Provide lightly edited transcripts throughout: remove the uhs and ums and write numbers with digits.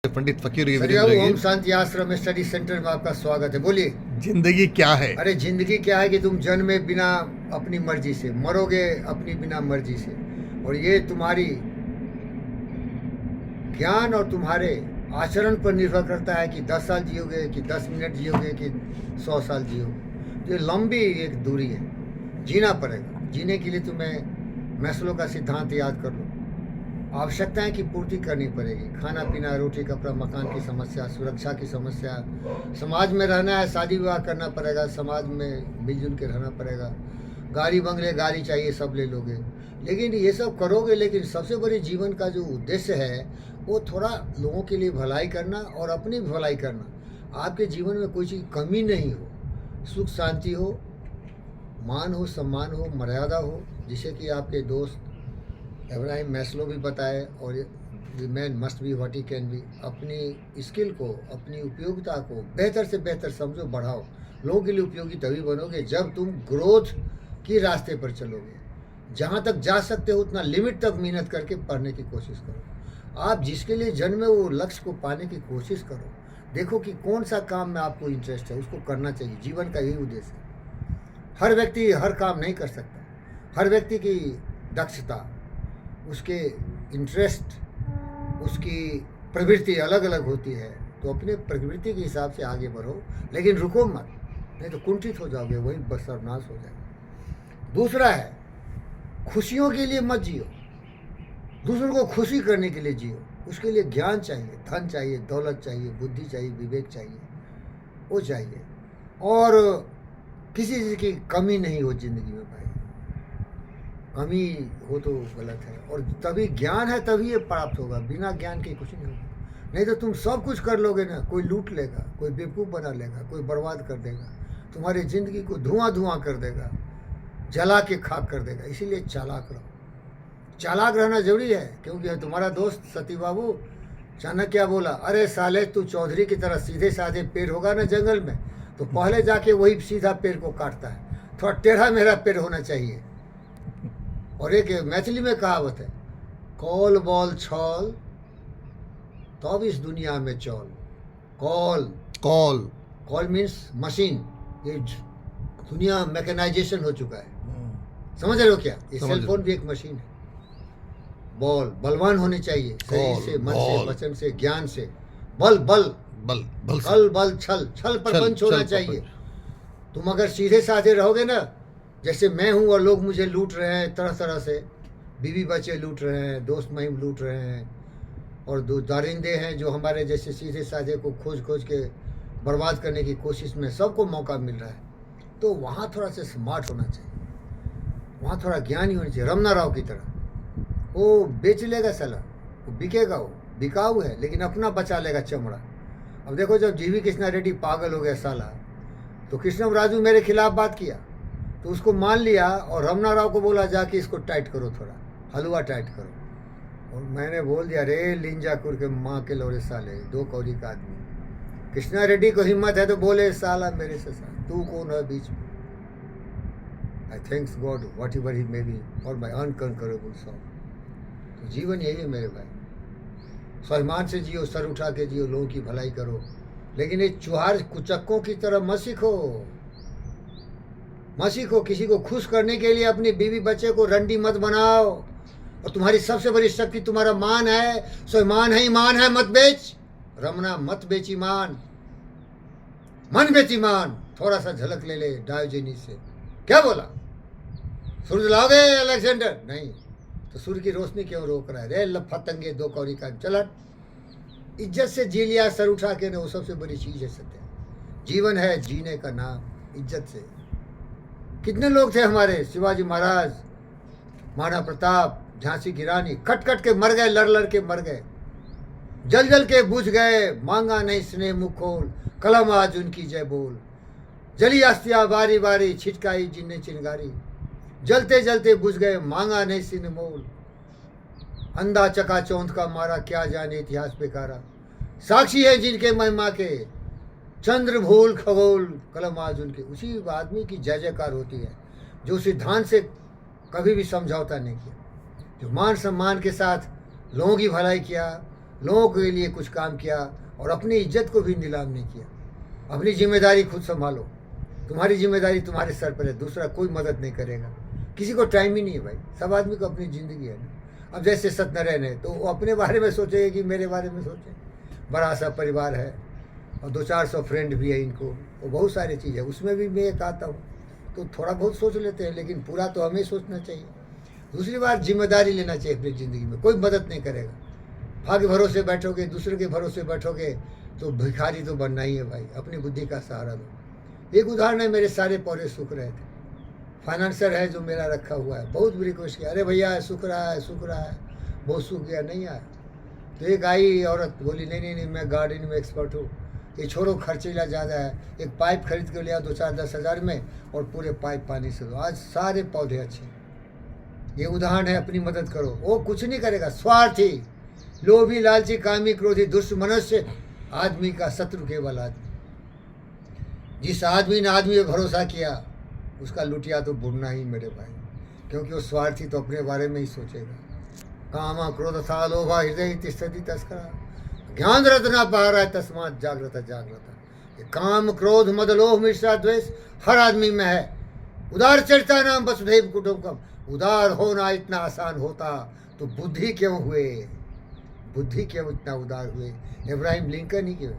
पंडित फकीर ये sir Om Shanti Ashram study centre में आपका स्वागत है। बोलिए, जिंदगी क्या है? अरे जिंदगी क्या है कि तुम जन्मे बिना अपनी मर्जी से, मरोगे अपनी बिना मर्जी से, और ये तुम्हारी ज्ञान और तुम्हारे आचरण पर निर्भर करता है कि 10 साल जियोगे कि 10 मिनट जियोगे कि 100 साल जियोगे। तो ये लंबी एक दूरी है, जीना पड़ेगा। जीने के लिए तुम्हें मैस्लो का सिद्धांत याद कर लो। आवश्यकताएं की पूर्ति करनी पड़ेगी, खाना पीना, रोटी कपड़ा, मकान की समस्या, सुरक्षा की समस्या, समाज में रहना है, शादी विवाह करना पड़ेगा, समाज में मिलजुल के रहना पड़ेगा, गाड़ी बंगले, गाड़ी चाहिए सब ले लोगे, लेकिन ये सब करोगे। लेकिन सबसे बड़ी जीवन का जो उद्देश्य है वो थोड़ा लोगों के लिए भलाई करना और अपनी भी भलाई करना। आपके जीवन में कोई चीज़ कमी नहीं हो, सुख शांति हो, मान हो, सम्मान हो, मर्यादा हो, जिसे कि आपके दोस्त एब्राहिम मैस्लो भी बताए, और the man must be what he can be. अपनी स्किल को, अपनी उपयोगिता को बेहतर से बेहतर समझो, बढ़ाओ। लोगों के लिए उपयोगी तभी बनोगे जब तुम ग्रोथ की रास्ते पर चलोगे। जहाँ तक जा सकते हो उतना लिमिट तक मेहनत करके पढ़ने की कोशिश करो। आप जिसके लिए जन्मे वो लक्ष्य को पाने की कोशिश करो। देखो कि कौन सा काम में आपको इंटरेस्ट है, उसको करना चाहिए। जीवन का यही उद्देश्य है। हर व्यक्ति हर काम नहीं कर सकता। हर व्यक्ति की दक्षता, उसके इंटरेस्ट, उसकी प्रवृत्ति अलग अलग होती है। तो अपने प्रवृत्ति के हिसाब से आगे बढ़ो, लेकिन रुको मत, नहीं तो कुंठित हो जाओगे, वही बस सर्वनाश हो जाएगा। दूसरा है, खुशियों के लिए मत जियो, दूसरों को खुशी करने के लिए जियो। उसके लिए ज्ञान चाहिए, धन चाहिए, दौलत चाहिए, बुद्धि चाहिए, विवेक चाहिए, वो चाहिए। और किसी चीज़ की कमी नहीं हो जिंदगी में भाई। कमी हो तो गलत है, और तभी ज्ञान है, तभी ये प्राप्त होगा। बिना ज्ञान के कुछ नहीं होगा। नहीं तो तुम सब कुछ कर लोगे ना, कोई लूट लेगा, कोई बेवकूफ़ बना लेगा, कोई बर्बाद कर देगा, तुम्हारी ज़िंदगी को धुआं धुआं कर देगा, जला के खाक कर देगा। इसीलिए चालाक रहो। चालाक रहना जरूरी है, क्योंकि तुम्हारा दोस्त सती बाबू चाणक्य बोला, अरे साले तू चौधरी की तरह सीधे साधे पेड़ होगा ना जंगल में, तो पहले जाके वही सीधा पेड़ को काटता है। थोड़ा टेढ़ा मेढ़ा पेड़ होना चाहिए। और एक मैथिली में कहावत है, कौल बॉल छौल तब इस दुनिया में चौल। कॉल कॉल कॉल मीन्स मशीन। ये दुनिया मैकेनाइजेशन हो चुका है, समझ रहे हो क्या? ये सेलफोन भी एक मशीन है। बॉल बलवान होने चाहिए, शरीर से, मन से, वचन से, ज्ञान से। बल बल बल बल बल बल छल छल पर पंच होना चाहिए। तुम अगर सीधे साधे रहोगे ना, जैसे मैं हूँ और लोग मुझे लूट रहे हैं तरह तरह से, बीवी बच्चे लूट रहे हैं, दोस्त महिम लूट रहे हैं, और दो दारिंदे हैं जो हमारे जैसे सीधे साधे को खोज खोज के बर्बाद करने की कोशिश में सबको मौका मिल रहा है। तो वहाँ थोड़ा सा स्मार्ट होना चाहिए, वहाँ थोड़ा ज्ञानी होना चाहिए। रमना राव की तरह वो बेच लेगा साला, वो बिकेगा, वो बिकाऊ है, लेकिन अपना बचा लेगा चमड़ा। अब देखो, जब जीवी कृष्णा रेड्डी पागल हो गया साला, तो कृष्णम राजू मेरे खिलाफ बात किया, तो उसको मान लिया और रमना राव को बोला जाके इसको टाइट करो, थोड़ा हलवा टाइट करो। और मैंने बोल दिया, रे लिंजाकुर के माँ के लोरे साले, 2 कौड़ी का आदमी। कृष्णा रेड्डी को हिम्मत है तो बोले, साला मेरे से साला तू कौन है बीच में? I thanks God whatever he may be for my unconquerable song. तो जीवन यही है मेरे भाई, स्वाभिमान से जियो, सर उठा के जियो, लोगों की भलाई करो, लेकिन ये चुहार कुचक्कों की तरह मत सीखो। मत सीखो, किसी को खुश करने के लिए अपनी बीवी बच्चे को रंडी मत बनाओ। और तुम्हारी सबसे बड़ी शक्ति तुम्हारा मान है, स्वाभिमान है, ईमान है, मत बेच। रमना मत बेच ईमान, मन बेच ईमान। थोड़ा सा झलक ले ले डायोजेनिस से। क्या बोला? सूरज लाओगे अलेक्जेंडर? नहीं, तो सूर्य की रोशनी क्यों रोक रहा है? रे लफतंगे 2 कौड़ी का चलन। इज्जत से जी लिया सर उठा के ना, वो सबसे बड़ी चीज है। सत्य जीवन है जीने का नाम, इज्जत से। कितने लोग थे हमारे, शिवाजी महाराज, महाराणा प्रताप, झांसी की रानी, कट कट के मर गए, लड़ लड़ के मर गए, जल जल के बुझ गए, मांगा नहीं स्नेह मुख खोल, कलम आज उनकी जय बोल। जली अस्थियां बारी बारी, छिटकाई जिनने चिंगारी, जलते जलते बुझ गए, मांगा नहीं सिन मोल। अंधा चका चौंध का मारा, क्या जाने इतिहास बेकारा। साक्षी है जिनके महिमा के, चंद्र भूल खगोल, कलम आज उनके। उसी आदमी की जय जयकार होती है जो सिद्धांत से कभी भी समझौता नहीं किया, जो मान सम्मान के साथ लोगों की भलाई किया, लोगों के लिए कुछ काम किया और अपनी इज्जत को भी नीलाम नहीं किया। अपनी जिम्मेदारी खुद संभालो, तुम्हारी जिम्मेदारी तुम्हारे सर पर है, दूसरा कोई मदद नहीं करेगा। किसी को टाइम ही नहीं है भाई, सब आदमी को अपनी ज़िंदगी है ना। अब जैसे सत्यनारायण है तो वो अपने बारे में सोचेगा कि मेरे बारे में सोचे। बड़ा सा परिवार है और 200-400 फ्रेंड भी है इनको, वो बहुत सारी चीज़ है, उसमें भी मैं एक आता हूँ, तो थोड़ा बहुत सोच लेते हैं, लेकिन पूरा तो हमें सोचना चाहिए। दूसरी बात, जिम्मेदारी लेना चाहिए अपनी ज़िंदगी में। कोई मदद नहीं करेगा, भाग्य भरोसे बैठोगे, दूसरे के भरोसे बैठोगे तो भिखारी तो बनना ही है भाई। अपनी बुद्धि का सहारा दो। एक उदाहरण है, मेरे सारे पौधे सूख रहे थे, फाइनेंसर है जो मेरा रखा हुआ है, बहुत भी रिक्वेस्ट किया, अरे भैया सूख रहा है सूख रहा है, बहुत सूख गया, नहीं आया। तो एक आई औरत बोली, नहीं मैं गार्डनिंग में एक्सपर्ट हूँ, ये छोड़ो खर्चीला ज़्यादा है, एक पाइप खरीद के लिया 2-4-10 हज़ार में और पूरे पाइप पानी से दो, आज सारे पौधे अच्छे। ये उदाहरण है, अपनी मदद करो। वो कुछ नहीं करेगा, स्वार्थी, लोभी, लालची, कामी, क्रोधी, दुष्ट मनुष्य आदमी का शत्रु केवल आदमी। जिस आदमी ने आदमी पे भरोसा किया उसका लुटिया तो बुरना ही मेरे भाई, क्योंकि वो स्वार्थी तो अपने बारे में ही सोचेगा। कामा क्रोध था लोभा हृदय तिष्ठति तस्करा, ज्ञान रत्ना पार है तस्मात जागृत जागृत। ये काम क्रोध मद लोभ ईर्ष्या द्वेष हर आदमी में है। उदार चरिता नाम वसुधैव कुटुंबकम, उदार होना इतना आसान होता तो बुद्धि क्यों हुए, बुद्धि क्यों इतना उदार हुए। इब्राहिम लिंकन ही क्यों,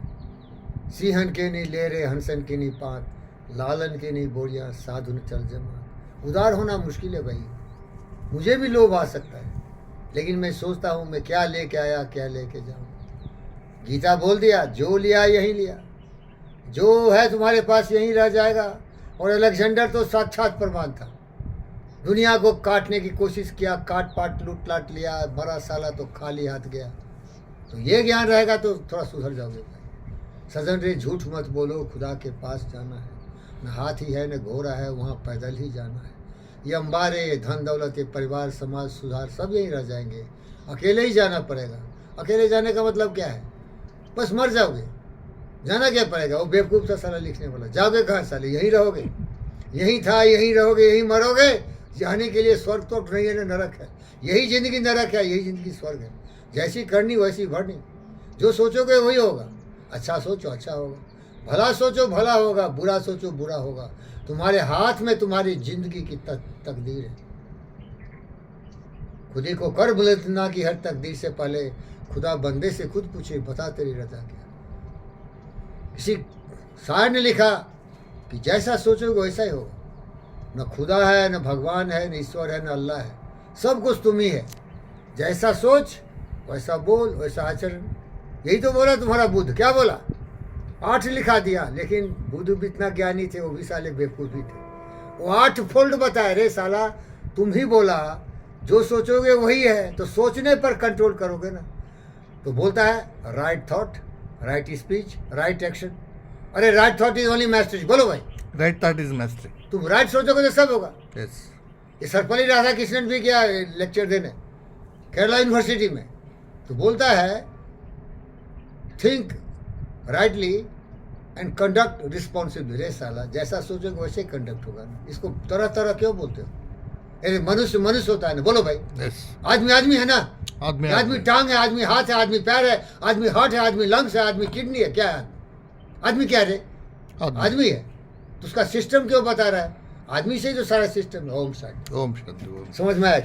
सिंहन के नहीं ले रहे हंसन के नहीं पात, लालन के नहीं बोरियां साधु न चल जमा। उदार होना मुश्किल है भाई, मुझे भी लोभ आ सकता है, लेकिन मैं सोचता हूँ मैं क्या लेके आया क्या लेके जाऊँ। गीता बोल दिया, जो लिया यही लिया, जो है तुम्हारे पास यहीं रह जाएगा। और अलेक्जेंडर तो साक्षात प्रमाण था, दुनिया को काटने की कोशिश किया, काट पाट लूट लाट लिया, बड़ा साला तो खाली हाथ गया। तो ये ज्ञान रहेगा तो थोड़ा सुधर जाओगे भाई। सजन रे झूठ मत बोलो, खुदा के पास जाना है, न हाथी है न घोड़ा है, वहाँ पैदल ही जाना है। ये अंबारे, धन दौलत, ये परिवार, समाज सुधार सब यहीं रह जाएंगे, अकेले ही जाना पड़ेगा। अकेले जाने का मतलब क्या है, बस मर जाओगे, जाना क्या पड़ेगा। वो बेवकूफ़ सा साला लिखने वाला, जाओगे कहाँ साले, यहीं रहोगे, यहीं था यहीं रहोगे, यहीं मरोगे। जाने के लिए स्वर्ग तो नहीं है, नरक है। यही ज़िंदगी नरक है, यही ज़िंदगी स्वर्ग है। जैसी करनी वैसी भरनी, जो सोचोगे वही होगा। अच्छा सोचो अच्छा होगा, भला सोचो भला होगा, बुरा सोचो बुरा होगा। तुम्हारे हाथ में तुम्हारी जिंदगी की तकदीर है। खुदी को कर बुलंदना की हर तकदीर से पहले खुदा बंदे से खुद पूछे, बता तेरी रजा क्या। किसी शायर ने लिखा कि जैसा सोचोगे वैसा ही होगा। न खुदा है, न भगवान है, न ईश्वर है, न अल्लाह है, सब कुछ तुम ही है। जैसा सोच वैसा बोल वैसा आचरण। यही तो बोला तुम्हारा बुद्ध, क्या बोला, 8 लिखा दिया। लेकिन बुद्ध भी इतना ज्ञानी थे, वो भी साले बेवकूफ़ भी थे। वो 8 फोल्ड बताए, रे साला तुम ही बोला जो सोचोगे वही है, तो सोचने पर कंट्रोल करोगे ना। तो बोलता है right thought, right speech, right action. अरे राइट थॉट इज ओनली मैस्टरी, बोलो भाई, राइट थॉट इज मास्टरी। तुम राइट सोचोगे तो सब होगा। यस, ये सर्वपल्ली राधाकृष्णन भी गया लेक्चर देने केरला यूनिवर्सिटी में, तो बोलता है think rightly and conduct responsibly. रे साला जैसा सोचोगे वैसे कंडक्ट होगा ना। इसको तरह तरह क्यों बोलते हो। अरे मनुष्य मनुष्य होता है ना, बोलो भाई। यस, आदमी आदमी है ना, आदमी आदमी टांग है, आदमी हाथ है, आदमी पैर है, आदमी हार्ट है, आदमी लंग्स है, आदमी किडनी है। क्या है आदमी, क्या रे आदमी है। तो उसका सिस्टम क्यों बता रहा है, आदमी से ही तो सारा सिस्टम है। ओम शांति, ओम शांति, ओम। समझ में आया क्या।